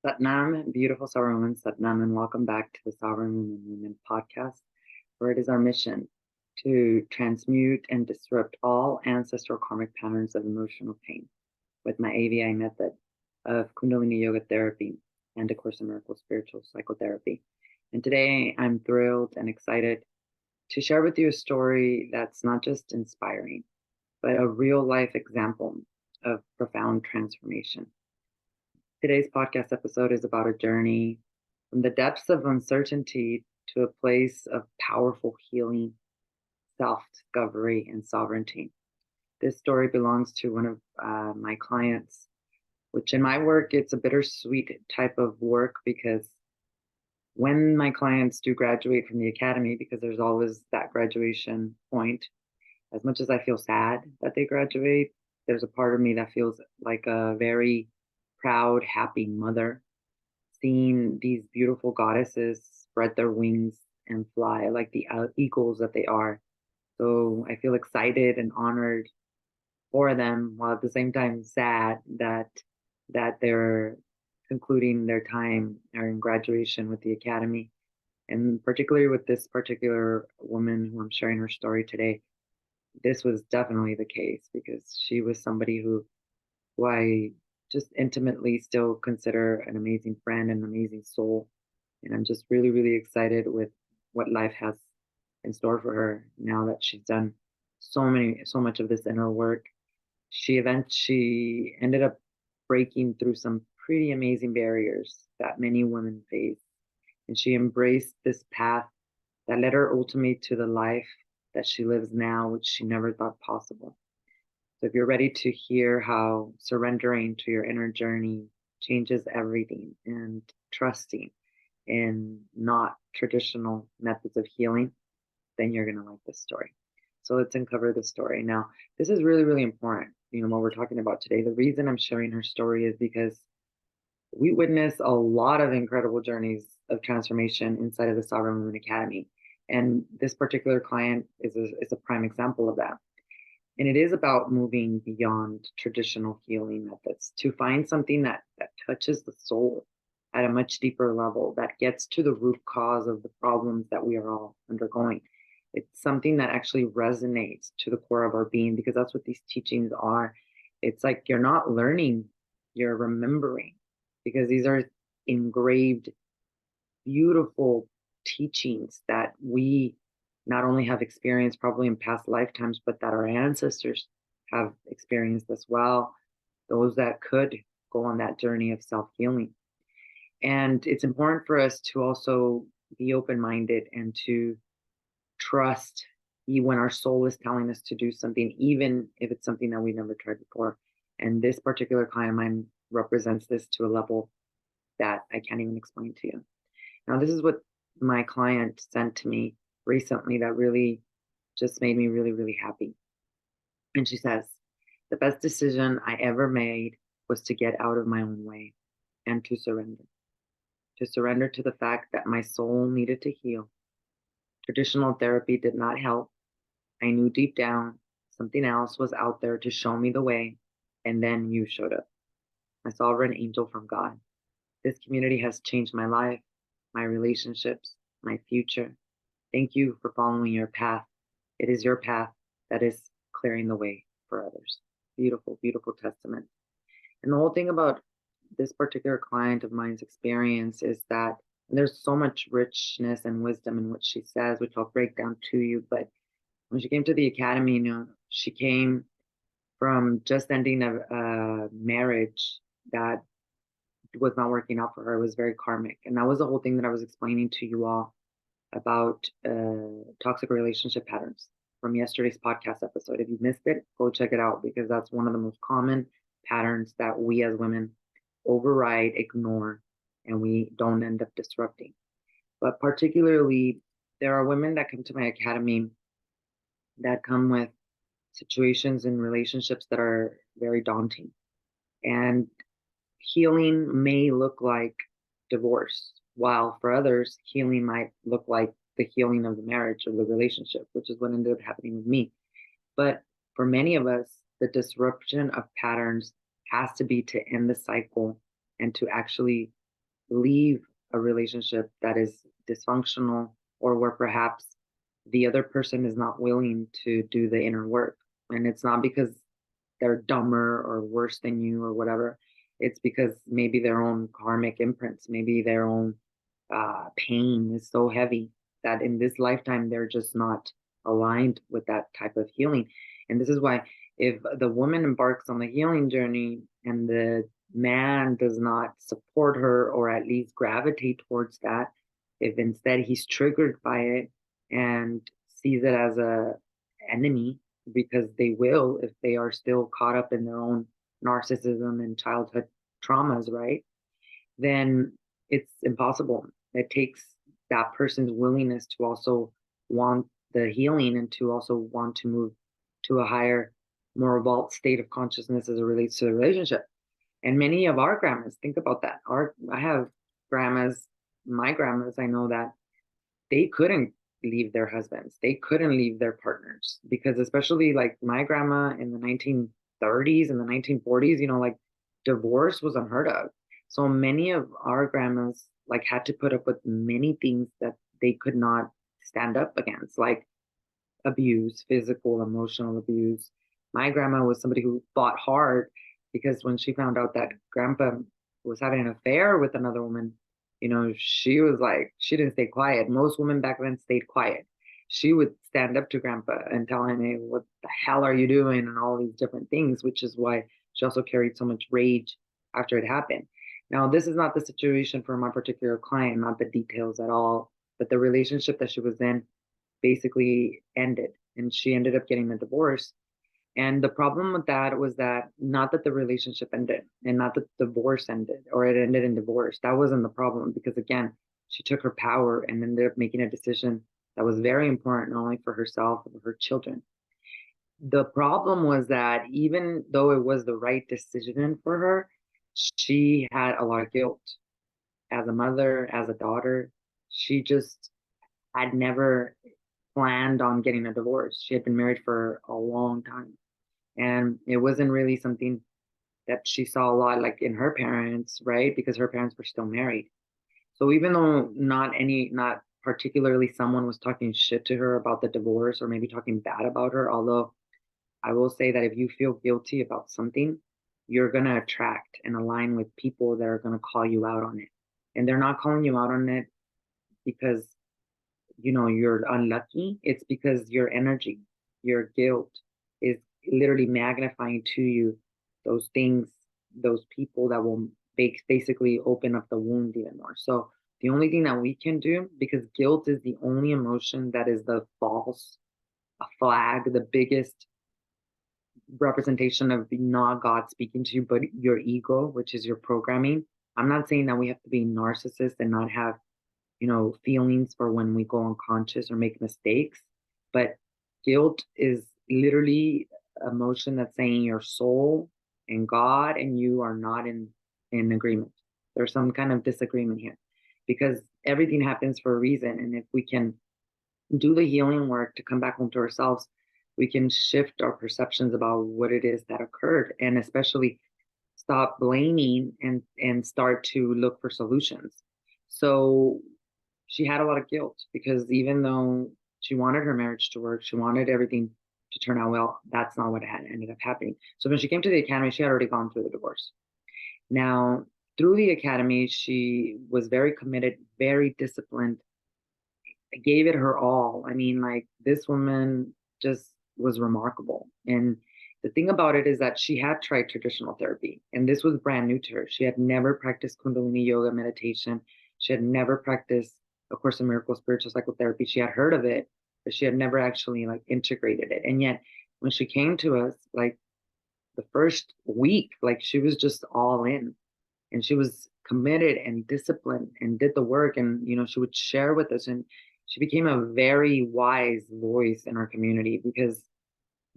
Satnam, beautiful Sovereign Women, Satnam, and welcome back to the Sovereign Women podcast, where it is our mission to transmute and disrupt all ancestral karmic patterns of emotional pain with my AVI method of Kundalini Yoga therapy and A Course in Miracles spiritual psychotherapy. And today I'm thrilled and excited to share with you a story that's not just inspiring, but a real life example of profound transformation. Today's podcast episode is about a journey from the depths of uncertainty to a place of powerful healing, self discovery, and sovereignty. This story belongs to one of my clients, which in my work, it's a bittersweet type of work because when my clients do graduate from the academy, because there's always that graduation point, as much as I feel sad that they graduate, there's a part of me that feels like a very proud, happy mother seeing these beautiful goddesses spread their wings and fly like the eagles that they are. So I feel excited and honored for them, while at the same time sad that they're concluding their time or in graduation with the academy. And particularly with this particular woman who I'm sharing her story today, this was definitely the case because she was somebody who I just intimately still consider an amazing friend, an amazing soul. And I'm just really, really excited with what life has in store for her now that she's done so much of this inner work. She ended up breaking through some pretty amazing barriers that many women face. And she embraced this path that led her ultimately to the life that she lives now, which she never thought possible. So if you're ready to hear how surrendering to your inner journey changes everything and trusting in not traditional methods of healing, then you're going to like this story. So let's uncover the story. Now, this is really, really important. What we're talking about today. The reason I'm sharing her story is because we witness a lot of incredible journeys of transformation inside of the Sovereign Women Academy. And this particular client is a prime example of that. And it is about moving beyond traditional healing methods to find something that touches the soul at a much deeper level, that gets to the root cause of the problems that we are all undergoing. It's something that actually resonates to the core of our being, because that's what these teachings are. It's like you're not learning, you're remembering, because these are engraved, beautiful teachings that we not only have experienced probably in past lifetimes, but that our ancestors have experienced as well, those that could go on that journey of self-healing. And it's important for us to also be open-minded and to trust when our soul is telling us to do something, even if it's something that we never tried before. And this particular client of mine represents this to a level that I can't even explain to you. Now, this is what my client sent to me recently that really just made me really, really happy. And she says, the best decision I ever made was to get out of my own way and to surrender to the fact that my soul needed to heal. Traditional therapy did not help. I knew deep down something else was out there to show me the way. And then you showed up, my sovereign angel from God. This community has changed my life, my relationships, my future. Thank you for following your path. It is your path that is clearing the way for others. Beautiful, beautiful testament. And the whole thing about this particular client of mine's experience is that there's so much richness and wisdom in what she says, which I'll break down to you. But when she came to the academy, she came from just ending a marriage that was not working out for her. It was very karmic. And that was the whole thing that I was explaining to you all about toxic relationship patterns from yesterday's podcast episode. If you missed it, go check it out, because that's one of the most common patterns that we as women override, ignore, and we don't end up disrupting. But particularly, there are women that come to my academy that come with situations in relationships that are very daunting. And healing may look like divorce, while for others, healing might look like the healing of the marriage or the relationship, which is what ended up happening with me. But for many of us, the disruption of patterns has to be to end the cycle and to actually leave a relationship that is dysfunctional, or where perhaps the other person is not willing to do the inner work. And it's not because they're dumber or worse than you or whatever. It's because maybe their own karmic imprints, maybe their own pain is so heavy that in this lifetime they're just not aligned with that type of healing. And this is why, if the woman embarks on the healing journey and the man does not support her or at least gravitate towards that, if instead he's triggered by it and sees it as a enemy, because they will if they are still caught up in their own narcissism and childhood traumas, right? Then it's impossible. It takes that person's willingness to also want the healing and to also want to move to a higher, more evolved state of consciousness as it relates to the relationship. And many of our grandmas, think about that. I have grandmas, my grandmas, I know that they couldn't leave their husbands. They couldn't leave their partners because, especially like my grandma in the 1930s and the 1940s, like divorce was unheard of. So many of our grandmas like had to put up with many things that they could not stand up against, like abuse, physical, emotional abuse. My grandma was somebody who fought hard because when she found out that grandpa was having an affair with another woman, she was like, she didn't stay quiet. Most women back then stayed quiet. She would stand up to grandpa and tell him, hey, what the hell are you doing? And all these different things, which is why she also carried so much rage after it happened. Now, this is not the situation for my particular client, not the details at all, but the relationship that she was in basically ended, and she ended up getting a divorce. And the problem with that was that not that the relationship ended and not that the divorce ended or it ended in divorce. That wasn't the problem, because again, she took her power and ended up making a decision that was very important, not only for herself, but for her children. The problem was that even though it was the right decision for her, she had a lot of guilt as a mother, as a daughter. She just had never planned on getting a divorce. She had been married for a long time. And it wasn't really something that she saw a lot like in her parents, right? Because her parents were still married. So even though not particularly someone was talking shit to her about the divorce or maybe talking bad about her, although I will say that if you feel guilty about something, you're going to attract and align with people that are going to call you out on it. And they're not calling you out on it because you're unlucky. It's because your energy, your guilt is literally magnifying to you those things, those people that will basically open up the wound even more. So the only thing that we can do, because guilt is the only emotion that is the false flag, the biggest representation of not God speaking to you, but your ego, which is your programming. I'm not saying that we have to be narcissists and not have feelings for when we go unconscious or make mistakes. But guilt is literally emotion that's saying your soul and God and you are not in agreement. There's some kind of disagreement here because everything happens for a reason. And if we can do the healing work to come back home to ourselves, we can shift our perceptions about what it is that occurred, and especially stop blaming and start to look for solutions. So she had a lot of guilt because even though she wanted her marriage to work, she wanted everything to turn out well, that's not what had ended up happening. So when she came to the academy, she had already gone through the divorce. Now, through the academy, she was very committed, very disciplined, gave it her all. I mean, like, this woman just was remarkable. And the thing about it is that she had tried traditional therapy, and this was brand new to her. She had never practiced Kundalini yoga meditation. She had never practiced A Course in Miracles spiritual psychotherapy. She had heard of it, but she had never actually like integrated it. And yet, when she came to us, like the first week, like she was just all in, and she was committed and disciplined and did the work. And she would share with us, and she became a very wise voice in our community because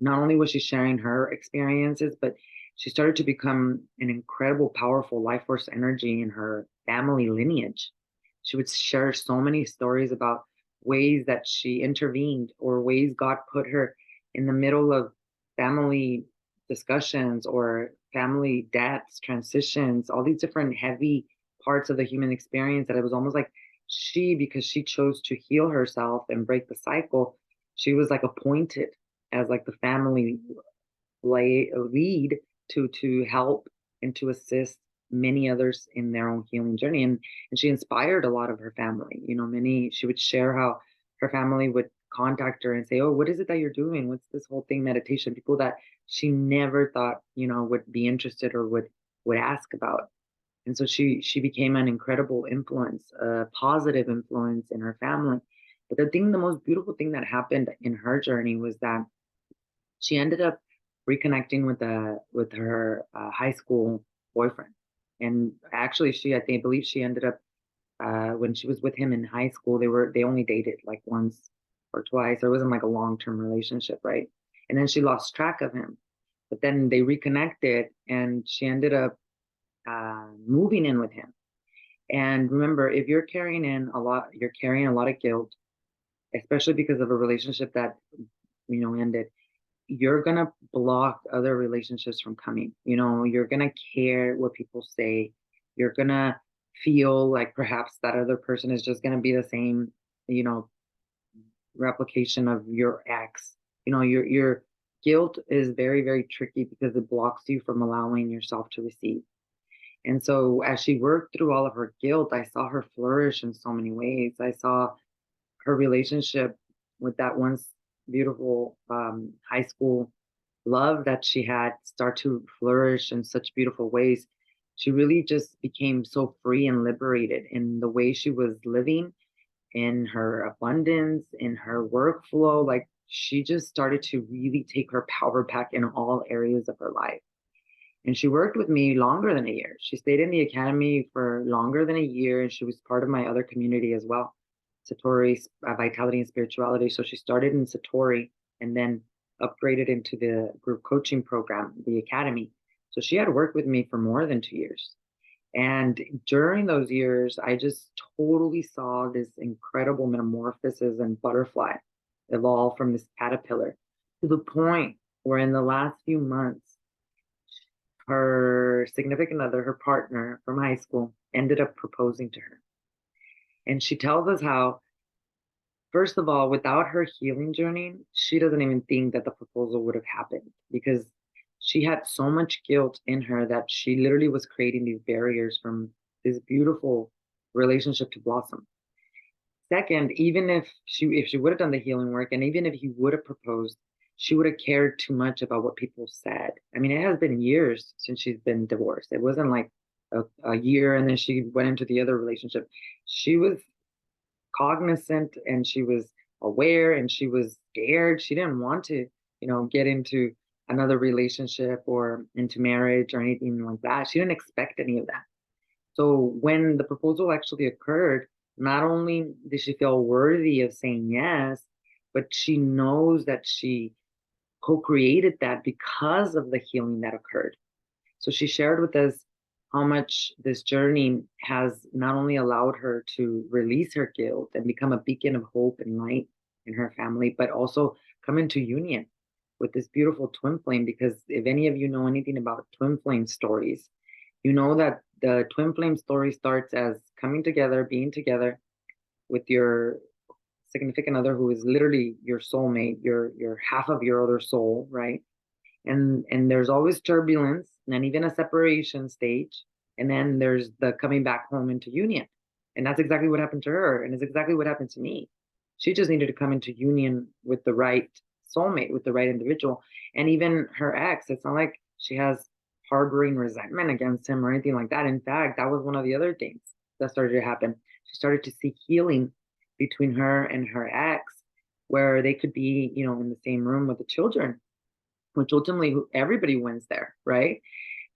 not only was she sharing her experiences, but she started to become an incredible, powerful life force energy in her family lineage. She would share so many stories about ways that she intervened or ways God put her in the middle of family discussions or family deaths, transitions, all these different heavy parts of the human experience that it was almost like because she chose to heal herself and break the cycle, she was like appointed as like the family lead to help and to assist many others in their own healing journey. And she inspired a lot of her family. Many she would share how her family would contact her and say, "Oh, what is it that you're doing? What's this whole thing, meditation?" People that she never thought, would be interested or would ask about. And so she became an incredible influence, a positive influence in her family. But the most beautiful thing that happened in her journey was that she ended up reconnecting with her high school boyfriend. And actually, I believe she ended up when she was with him in high school. They only dated like once or twice. So it wasn't like a long term relationship, right? And then she lost track of him. But then they reconnected, and she ended up moving in with him. And remember, if you're carrying in a lot, you're carrying a lot of guilt, especially because of a relationship that ended. You're gonna block other relationships from coming. You're gonna care what people say. You're gonna feel like perhaps that other person is just gonna be the same, you know, replication of your ex. Your guilt is very, very tricky because it blocks you from allowing yourself to receive. And so as she worked through all of her guilt, I saw her flourish in so many ways. I saw her relationship with that once beautiful high school love that she had start to flourish in such beautiful ways. She really just became so free and liberated in the way she was living, in her abundance, in her workflow. Like she just started to really take her power back in all areas of her life. And she worked with me longer than a year. She stayed in the academy for longer than a year, and she was part of my other community as well, Satori Vitality and Spirituality. So she started in Satori and then upgraded into the group coaching program, the academy. So she had worked with me for more than 2 years. And during those years, I just totally saw this incredible metamorphosis and butterfly evolve from this caterpillar to the point where in the last few months, her significant other, her partner from high school, ended up proposing to her. And she tells us how, first of all, without her healing journey, she doesn't even think that the proposal would have happened because she had so much guilt in her that she literally was creating these barriers from this beautiful relationship to blossom. Second, even if she would have done the healing work and even if he would have proposed, she would have cared too much about what people said. I mean, it has been years since she's been divorced. It wasn't like a year and then she went into the other relationship. She was cognizant and she was aware and she was scared. She didn't want to, get into another relationship or into marriage or anything like that. She didn't expect any of that. So when the proposal actually occurred, not only did she feel worthy of saying yes, but she knows that she co-created that because of the healing that occurred. So she shared with us how much this journey has not only allowed her to release her guilt and become a beacon of hope and light in her family, but also come into union with this beautiful twin flame. Because if any of you know anything about twin flame stories, you know that the twin flame story starts as coming together, being together with your significant other who is literally your soulmate, your half of your other soul, right? And there's always turbulence and then even a separation stage, and then there's the coming back home into union. And that's exactly what happened to her, and it's exactly what happened to me. She just needed to come into union with the right soulmate, with the right individual. And even her ex, it's not like she has harboring resentment against him or anything like that. In fact, that was one of the other things that started to happen. She started to seek healing between her and her ex, where they could be, in the same room with the children, which ultimately everybody wins there, right?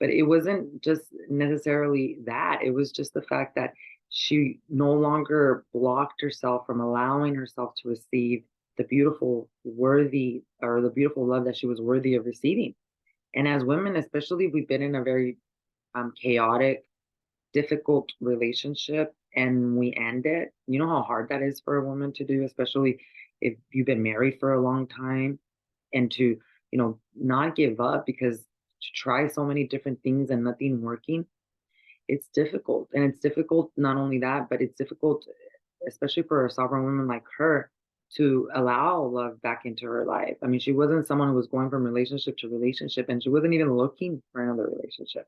But it wasn't just necessarily that. It was just the fact that she no longer blocked herself from allowing herself to receive the beautiful, worthy, or the beautiful love that she was worthy of receiving. And as women, especially, we've been in a very chaotic, difficult relationship and we end it. You know how hard that is for a woman to do, especially if you've been married for a long time, and to, not give up because to try so many different things and nothing working. it's difficult. And it's difficult, not only that, but it's difficult, especially for a sovereign woman like her, to allow love back into her life. I mean, she wasn't someone who was going from relationship to relationship, and she wasn't even looking for another relationship.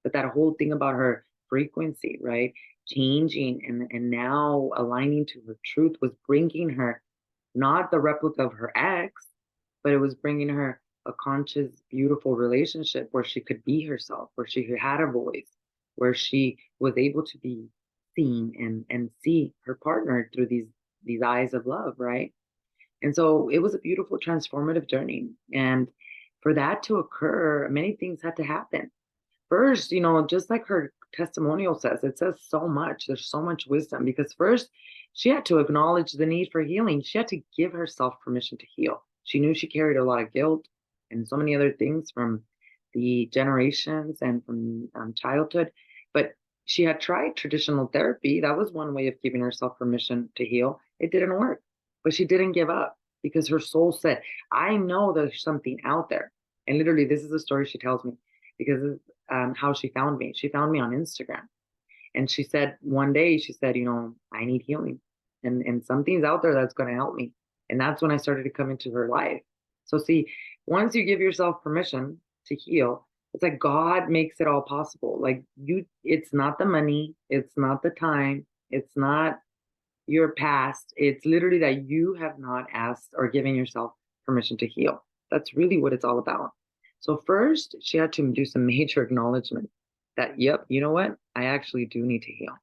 But that whole thing about her frequency, right? Changing and now aligning to her truth was bringing her not the replica of her ex, but it was bringing her a conscious, beautiful relationship where she could be herself, where she had a voice, where she was able to be seen and see her partner through these eyes of love, right? And so it was a beautiful transformative journey. And for that to occur, many things had to happen. First, just like her testimonial says, it says so much. There's so much wisdom because first, she had to acknowledge the need for healing. She had to give herself permission to heal. She knew she carried a lot of guilt and so many other things from the generations and from childhood. But she had tried traditional therapy. That was one way of giving herself permission to heal. It didn't work, but she didn't give up because her soul said, I know there's something out there. And literally, this is a story she tells me because how she found me. She found me on Instagram. And she said one day, she said, I need healing. And something's out there that's going to help me. And that's when I started to come into her life. So see, once you give yourself permission to heal, it's like God makes it all possible. Like it's not the money, it's not the time, it's not your past. It's literally that you have not asked or given yourself permission to heal. That's really what it's all about. So first, she had to do some major acknowledgement that, yep, you know what? I actually do need to heal.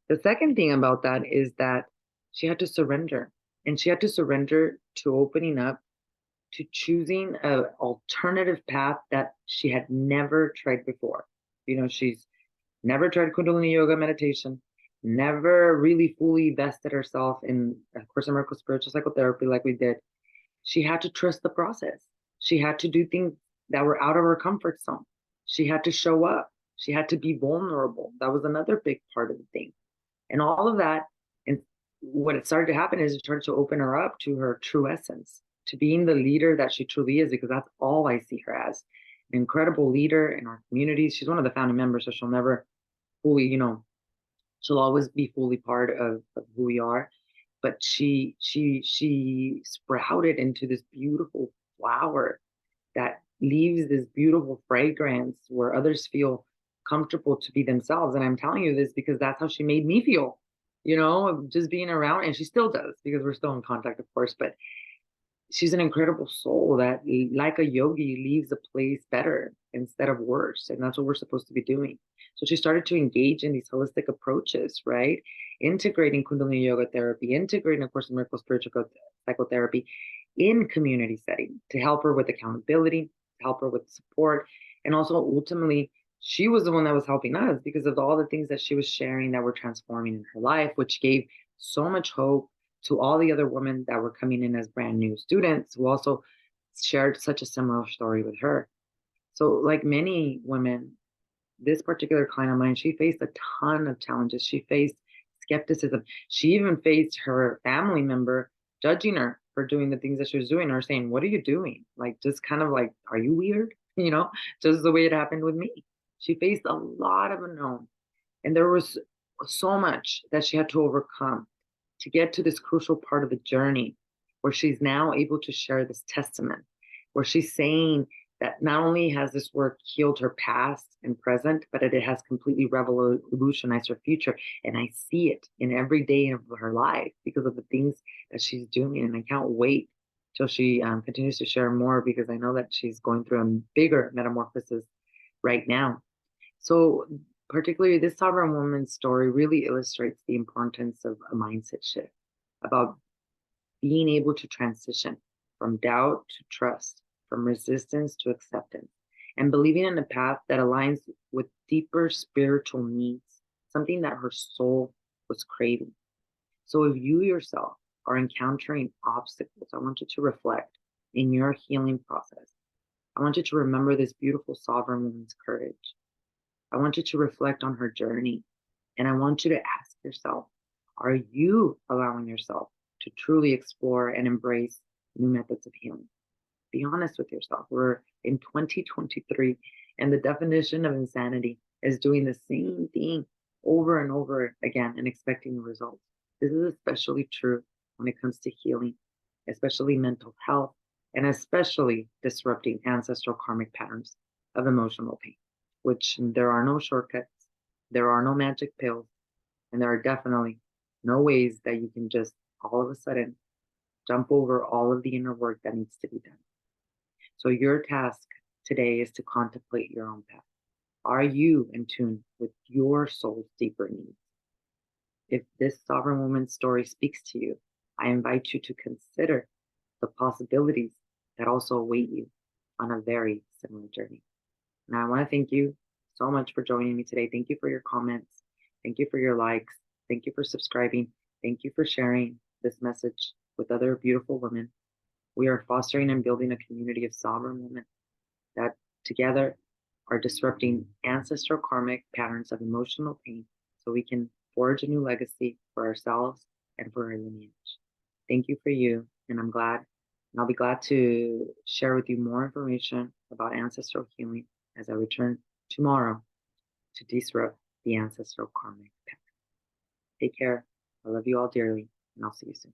The second thing about that is that she had to surrender. And she had to surrender to opening up to choosing an alternative path that she had never tried before. She's never tried Kundalini yoga meditation, never really fully vested herself in A Course in Miracles spiritual psychotherapy like we did. She had to trust the process. She had to do things that were out of her comfort zone. She had to show up. She had to be vulnerable. That was another big part of the thing. And all of that, and what it started to happen is it started to open her up to her true essence, to being the leader that she truly is, because that's all I see her as. An incredible leader in our communities. She's one of the founding members, so she'll never fully, she'll always be fully part of who we are. But she sprouted into this beautiful flower that leaves this beautiful fragrance where others feel comfortable to be themselves. And I'm telling you this because that's how she made me feel, just being around. And she still does because we're still in contact, of course. But she's an incredible soul that, like a yogi, leaves a place better instead of worse. And that's what we're supposed to be doing. So she started to engage in these holistic approaches, right? Integrating Kundalini yoga therapy, integrating, of course, miracle spiritual psychotherapy in community setting to help her with accountability, to help her with support. And also, ultimately, she was the one that was helping us because of all the things that she was sharing that were transforming in her life, which gave so much hope to all the other women that were coming in as brand new students who also shared such a similar story with her. So, like many women, this particular client of mine, she faced a ton of challenges. She faced skepticism. She even faced her family member judging her for doing the things that she was doing, or saying, what are you doing? Like, just kind of like, are you weird? Just the way it happened with me. She faced a lot of unknown. And there was so much that she had to overcome to get to this crucial part of the journey where she's now able to share this testament, where she's saying that not only has this work healed her past and present, but it has completely revolutionized her future. And I see it in every day of her life because of the things that she's doing. And I can't wait till she continues to share more because I know that she's going through a bigger metamorphosis right now. So particularly this sovereign woman's story really illustrates the importance of a mindset shift about being able to transition from doubt to trust, from resistance to acceptance, and believing in a path that aligns with deeper spiritual needs, something that her soul was craving. So if you yourself are encountering obstacles, I want you to reflect in your healing process. I want you to remember this beautiful sovereign woman's courage. I want you to reflect on her journey. And I want you to ask yourself, are you allowing yourself to truly explore and embrace new methods of healing? Be honest with yourself. We're in 2023, and the definition of insanity is doing the same thing over and over again and expecting the results. This is especially true when it comes to healing, especially mental health, and especially disrupting ancestral karmic patterns of emotional pain, which there are no shortcuts, there are no magic pills, and there are definitely no ways that you can just all of a sudden jump over all of the inner work that needs to be done. So, your task today is to contemplate your own path. Are you in tune with your soul's deeper needs? If this sovereign woman's story speaks to you, I invite you to consider the possibilities that also await you on a very similar journey. And I want to thank you so much for joining me today. Thank you for your comments. Thank you for your likes. Thank you for subscribing. Thank you for sharing this message with other beautiful women. We are fostering and building a community of sovereign women that together are disrupting ancestral karmic patterns of emotional pain so we can forge a new legacy for ourselves and for our lineage. Thank you for you, and I'll be glad to share with you more information about ancestral healing as I return tomorrow to disrupt the ancestral karmic pattern. Take care. I love you all dearly, and I'll see you soon.